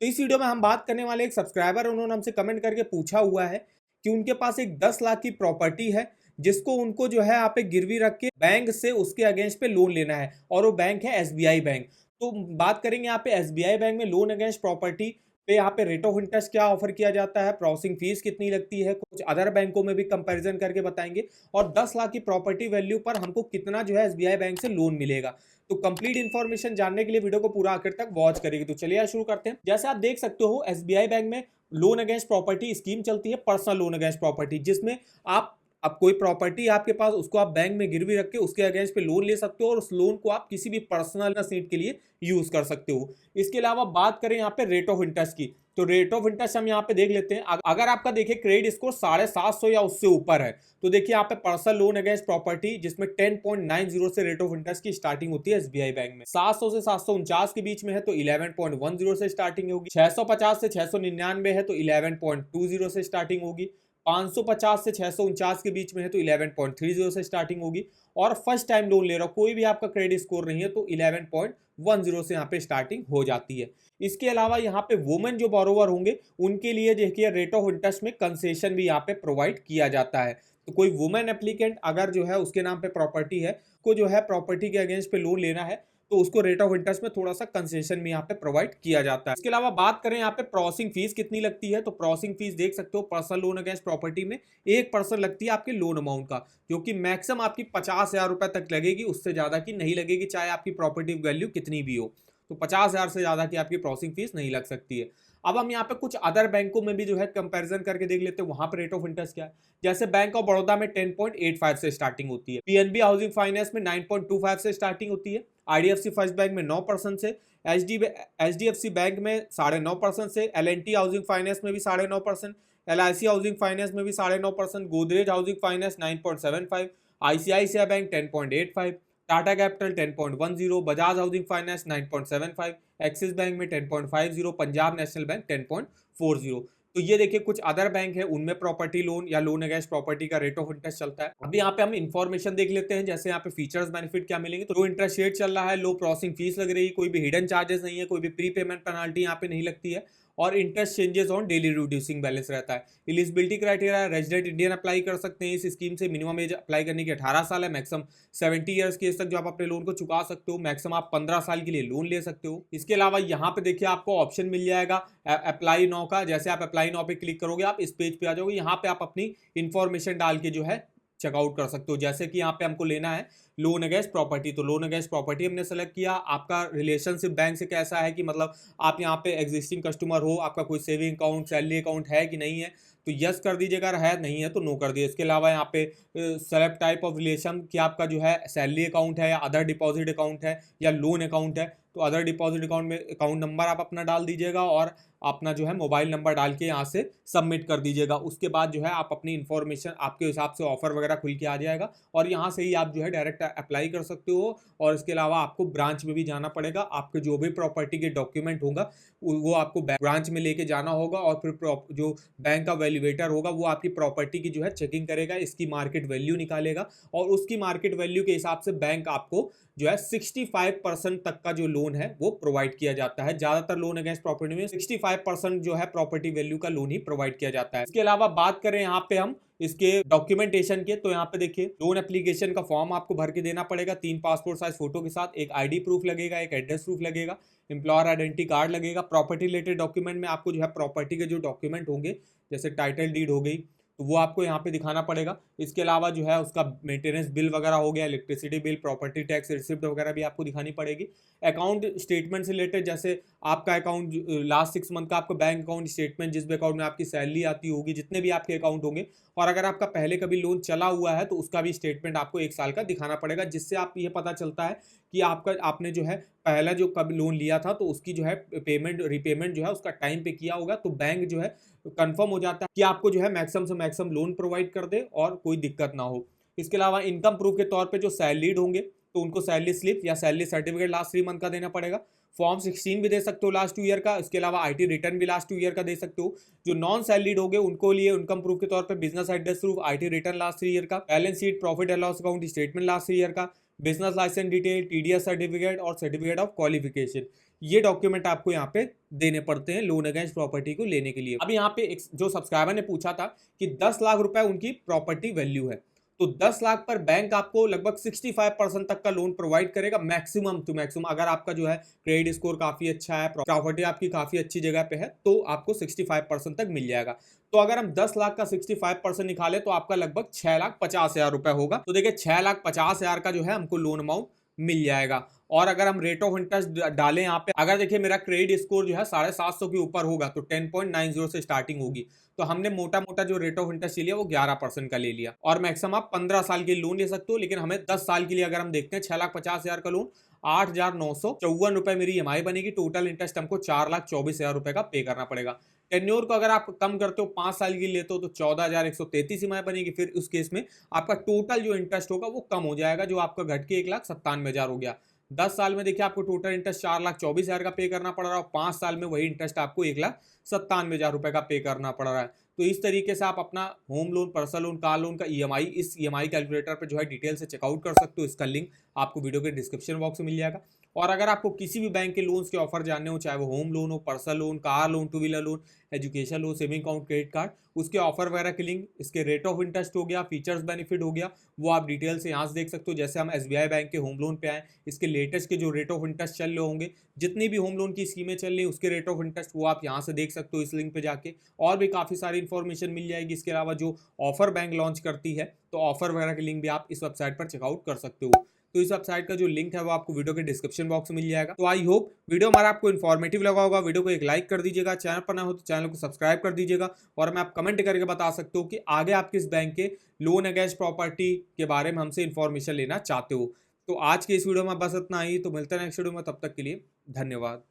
तो इस वीडियो में हम बात करने वाले एक सब्सक्राइबर, उन्होंने हमसे कमेंट करके पूछा हुआ है कि उनके पास एक 10 लाख की प्रॉपर्टी है जिसको उनको जो है यहाँ पे गिरवी रख के बैंक से उसके अगेंस्ट पे लोन लेना है, और वो बैंक है एसबीआई बैंक। तो बात करेंगे यहाँ पे एसबीआई बैंक में लोन अगेंस्ट प्रॉपर्टी पे यहाँ पे रेट ऑफ इंटरेस्ट क्या ऑफर किया जाता है, प्रोसेसिंग फीस कितनी लगती है, कुछ अदर बैंकों में भी कंपैरिजन करके बताएंगे, और 10 लाख की प्रॉपर्टी वैल्यू पर हमको कितना जो है एसबीआई बैंक से लोन मिलेगा। तो कंप्लीट इन्फॉर्मेशन जानने के लिए वीडियो को पूरा आखिर तक वॉच करेगी। तो चलिए शुरू करते हैं। जैसे आप देख सकते हो एसबीआई बैंक में लोन अगेंस्ट प्रॉपर्टी स्कीम चलती है, पर्सनल लोन अगेंस्ट प्रॉपर्टी, जिसमें आप अब कोई प्रॉपर्टी आपके पास उसको आप बैंक में गिरवी रख के उसके अगेंस्ट पे लोन ले सकते हो, और उस लोन को आप किसी भी पर्सनल नीड के लिए यूज कर सकते हो। इसके अलावा बात करें यहाँ पे रेट ऑफ इंटरेस्ट की, तो रेट ऑफ इंटरेस्ट हम यहाँ पे देख लेते हैं। अगर आपका देखिए क्रेडिट स्कोर 750 या उससे ऊपर है तो देखिए यहाँ पे पर्सनल लोन अगेंस्ट प्रॉपर्टी जिसमें 10.90 से रेट ऑफ इंटरेस्ट की स्टार्टिंग होती है एसबीआई बैंक में। 700 से 749 के बीच में है तो 11.10 से स्टार्टिंग होगी। 650 से 699 है तो 11.20 से स्टार्टिंग होगी। 550 से 649 के बीच में है तो 11.30 से स्टार्टिंग होगी। और फर्स्ट टाइम लोन ले रहा हो, कोई भी आपका क्रेडिट स्कोर नहीं है, तो 11.10 से यहाँ पे स्टार्टिंग हो जाती है। इसके अलावा यहाँ पे वुमेन जो बोरोवर होंगे उनके लिए देखिए रेट ऑफ इंटरेस्ट में कंसेशन भी यहाँ पे प्रोवाइड किया जाता है। तो कोई वुमेन एप्लीकेंट अगर जो है उसके नाम पे प्रॉपर्टी है, को जो है प्रॉपर्टी के अगेंस्ट पे लोन लेना है, तो उसको रेट ऑफ इंटरेस्ट में थोड़ा सा कंसेशन भी यहाँ पे प्रोवाइड किया जाता है। इसके अलावा बात करें यहाँ पे प्रोसेसिंग फीस कितनी लगती है, तो प्रोसेसिंग फीस देख सकते हो पर्सनल लोन अगेंस्ट प्रॉपर्टी में 1% लगती है आपके लोन अमाउंट का, जो कि मैक्सिमम आपकी 50,000 रुपए तक लगेगी, उससे ज्यादा की नहीं लगेगी, चाहे आपकी प्रॉपर्टी वैल्यू कितनी भी हो। तो 50,000 से ज्यादा की आपकी प्रोसेसिंग फीस नहीं लग सकती है। अब हम यहाँ पे कुछ अदर बैंकों में भी जो है कंपैरिजन करके देख लेते हैं वहां पे रेट ऑफ इंटरेस्ट क्या है। जैसे बैंक ऑफ बड़ौदा में 10.85 से स्टार्टिंग होती है, पीएनबी हाउसिंग फाइनेंस में 9.25 से स्टार्टिंग होती है, आईडीएफसी फर्स्ट बैंक में 9% से, एचडीएफसी बैंक में 9.5% से, एलएनटी हाउसिंग फाइनेंस में भी 9.5%, एलआईसी हाउसिंग फाइनेंस में भी 9.5%, Godrej housing finance 9.75, ICICI bank 10.85, Tata capital 10.10, Bajaj housing finance 9.75, axis bank में 10.50, पंजाब नेशनल बैंक 10.40। तो ये देखिए कुछ अदर बैंक है उनमें प्रॉपर्टी लोन या लोन अगेंस्ट प्रॉपर्टी का रेट ऑफ इंटरेस्ट चलता है। अभी यहाँ पे हम इन्फॉर्मेशन देख लेते हैं, जैसे यहाँ पे फीचर्स बेनिफिट क्या मिलेंगे। तो लो इंटरेस्ट रेट चल रहा है, लो प्रोसेसिंग फीस लग रही है, कोई भी हिडन चार्जेस नहीं है, कोई भी प्री पेमेंट पेनाल्टी यहाँ पे नहीं लगती है, और interest changes on daily reducing balance रहता है। Eligibility criteria resident Indian apply कर सकते हैं इस स्कीम से, मिनिमम एज अप्लाई करने की 18 साल है, मैक्सिमम 70 ईयर्स की एज तक जो आप अपने लोन को चुका सकते हो, मैक्सिमम आप 15 साल के लिए लोन ले सकते हो। इसके अलावा यहाँ पे देखिए आपको ऑप्शन मिल जाएगा अप्लाई नाउ का। जैसे आप अप्लाई नाउ पे क्लिक करोगे आप इस पेज पे आ जाओगे, यहाँ पे आप अपनी इंफॉर्मेशन डाल के जो है चेकआउट कर सकते हो। जैसे कि यहाँ पे हमको लेना है लोन अगेंस्ट प्रॉपर्टी, तो लोन अगेंस्ट प्रॉपर्टी हमने सेलेक्ट किया। आपका रिलेशनशिप बैंक से कैसा है कि मतलब आप यहाँ पे एग्जिस्टिंग कस्टमर हो, आपका कोई सेविंग अकाउंट सैलरी अकाउंट है कि नहीं है, तो यस कर दीजिएगा, है नहीं है तो नो कर दीजिए। इसके अलावा यहाँ पे सेलेक्ट टाइप ऑफ रिलेशन कि आपका जो है सैलरी अकाउंट है या अदर डिपॉजिट अकाउंट है या लोन अकाउंट है, तो अदर डिपॉजिट अकाउंट में अकाउंट नंबर आप अपना डाल दीजिएगा और अपना जो है मोबाइल नंबर डाल के यहाँ से सबमिट कर दीजिएगा। उसके बाद जो है आप अपनी इन्फॉर्मेशन आपके हिसाब से ऑफर वगैरह खुल के आ जाएगा, और यहाँ से ही आप जो है डायरेक्ट अप्लाई कर सकते हो। और इसके अलावा आपको ब्रांच में भी जाना पड़ेगा, आपके जो भी प्रॉपर्टी के डॉक्यूमेंट होगा वो आपको ब्रांच में लेके जाना होगा, और फिर जो बैंक का वैल्यूएटर होगा वो आपकी प्रॉपर्टी की जो है चेकिंग करेगा, इसकी मार्केट वैल्यू निकालेगा, और उसकी मार्केट वैल्यू के हिसाब से बैंक आपको जो है 65% तक का जो लोन है वो प्रोवाइड किया जाता है। ज्यादातर लोन अगेंस्ट प्रॉपर्टी में 65% जो है प्रॉपर्टी वैल्यू का लोन ही प्रोवाइड किया जाता है। इसके अलावा बात करें यहाँ पे हम इसके डॉक्यूमेंटेशन के, तो यहाँ पे देखिए लोन एप्लीकेशन का फॉर्म आपको भर के देना पड़ेगा 3 पासपोर्ट साइज फोटो के साथ, एक आईडी प्रूफ लगेगा, एक एड्रेस प्रूफ लगेगा, एम्प्लॉयर आइडेंटिटी कार्ड लगेगा। प्रॉपर्टी रिलेटेड डॉक्यूमेंट में आपको जो है प्रॉपर्टी के जो डॉक्यूमेंट होंगे जैसे टाइटल डीड हो गई तो वो आपको यहाँ पे दिखाना पड़ेगा। इसके अलावा जो है उसका मेंटेनेंस बिल वगैरह हो गया, electricity bill, property tax receipt वगैरह भी आपको दिखानी पड़ेगी। अकाउंट स्टेटमेंट से रिलेटेड जैसे आपका अकाउंट लास्ट 6 मंथ का आपका बैंक अकाउंट स्टेटमेंट, जिस भी अकाउंट में आपकी सैलरी आती होगी, जितने भी आपके अकाउंट होंगे, और अगर आपका पहले कभी लोन चला हुआ है तो उसका भी स्टेटमेंट आपको 1 साल का दिखाना पड़ेगा, जिससे आप ये पता चलता है कि आपने जो है पहला जो कभी लोन लिया था तो उसकी जो है पेमेंट रिपेमेंट जो है उसका टाइम पे किया होगा, तो बैंक जो है कंफर्म हो जाता है कि आपको जो है मैक्सिमम से मैक्सिमम लोन प्रोवाइड कर दे और कोई दिक्कत ना हो। इसके अलावा इनकम प्रूफ के तौर पे जो सैलरीड होंगे तो उनको सैलरी स्लिप या सैलरी सर्टिफिकेट लास्ट 3 मंथ का देना पड़ेगा। फॉर्म 16 भी दे सकते हो लास्ट 2 ईयर का। इसके अलावा आईटी रिटर्न भी लास्ट 2 ईयर का दे सकते हो। जो नॉन सैलरीड होंगे उनको लिए इनकम प्रूफ के तौर पे business address proof, IT return last 3 year का, balance sheet, profit and loss account statement last 3 year का, business license detail, TDS certificate और सर्टिफिकेट ऑफ क्वालिफिकेशन, ये डॉक्यूमेंट आपको यहाँ पे देने पड़ते हैं लोन अगेंस्ट प्रॉपर्टी को लेने के लिए। अब यहाँ पे एक जो सब्सक्राइबर ने पूछा था कि 10 लाख रुपए उनकी प्रॉपर्टी वैल्यू है, तो 10 लाख पर बैंक आपको लगभग 65% तक का लोन प्रोवाइड करेगा, मैक्सिमम टू मैक्सिमम। अगर आपका जो है क्रेडिट स्कोर काफी अच्छा है, प्रॉपर्टी आपकी काफी अच्छी जगह पे है, तो आपको 65% तक मिल जाएगा। तो अगर हम 10 लाख का 65% निकाले तो आपका लगभग 6,50,000 रुपए होगा। तो देखिए 6,50,000 का जो है हमको लोन अमाउंट मिल जाएगा। और अगर हम रेट ऑफ इंटरेस्ट डालें यहाँ पे, अगर देखिए मेरा क्रेडिट स्कोर जो है 750 के ऊपर होगा तो 10.90 से स्टार्टिंग होगी। तो हमने मोटा मोटा जो रेट ऑफ इंटरेस्ट लिया वो 11% का ले लिया, और मैक्सिमम आप 15 साल के लोन ले सकते हो। लेकिन हमें 10 साल के लिए अगर हम देखते हैं 6,50,000 का लोन, 8,954 रुपए मेरी ईएमआई बनेगी। टोटल इंटरेस्ट हमको 4,24,000 रुपए का पे करना पड़ेगा। टेन्योर को अगर आप कम करते हो, 5 साल के लिए लेते हो, तो 14,133 ईएमआई बनेगी। फिर उस केस में आपका टोटल जो इंटरेस्ट होगा वो कम हो जाएगा, जो आपका घट के 1,97,000 हो गया। 10 साल में देखिए आपको टोटल इंटरेस्ट 4,24,000 का पे करना पड़ रहा है, और 5 साल में वही इंटरेस्ट आपको 1,97,000 रुपए का पे करना पड़ रहा है। तो इस तरीके से आप अपना home loan, personal loan, car loan का ईएमआई इस ईएमआई कैलकुलेटर पे जो है डिटेल से चेकआउट कर सकते हो। इसका लिंक आपको वीडियो के डिस्क्रिप्शन बॉक्स में मिल जाएगा। और अगर आपको किसी भी बैंक के लोन्स के ऑफर जानने हो, चाहे वो होम लोन हो, personal loan, car loan, two wheeler loan, education loan, saving account, credit card, उसके ऑफर वगैरह के लिंक, इसके रेट ऑफ इंटरेस्ट हो गया, फीचर्स बेनिफिट हो गया, वो आप डिटेल से यहाँ से देख सकते हो। जैसे हम एसबीआई बैंक के होम लोन पे आए, इसके लेटेस्ट के जो रेट ऑफ इंटरेस्ट चल रहे होंगे, जितनी भी होम लोन की स्कीमें चल रही है उसके रेट ऑफ इंटरेस्ट वो आप यहाँ से देख सकते हो इस लिंक पे जाके। और भी काफ़ी सारी इन्फॉर्मेशन मिल जाएगी। इसके अलावा जो ऑफर बैंक लॉन्च करती है, तो ऑफर वगैरह के लिंक भी आप इस वेबसाइट पर चेकआउट कर सकते हो। तो इस वेबसाइट का जो लिंक है वो आपको वीडियो के डिस्क्रिप्शन बॉक्स में मिल जाएगा। तो आई होप वीडियो हमारा आपको इन्फॉर्मेटिव लगा होगा। वीडियो को एक लाइक कर दीजिएगा, चैनल पर ना हो तो चैनल को सब्सक्राइब कर दीजिएगा, और हमें आप कमेंट करके बता सकते हो कि आगे आप किस बैंक के लोन अगेंस्ट प्रॉपर्टी के बारे में हमसे इन्फॉर्मेशन लेना चाहते हो। तो आज के इस वीडियो में बस इतना ही। तो मिलते हैं नेक्स्ट वीडियो में, तब तक के लिए धन्यवाद।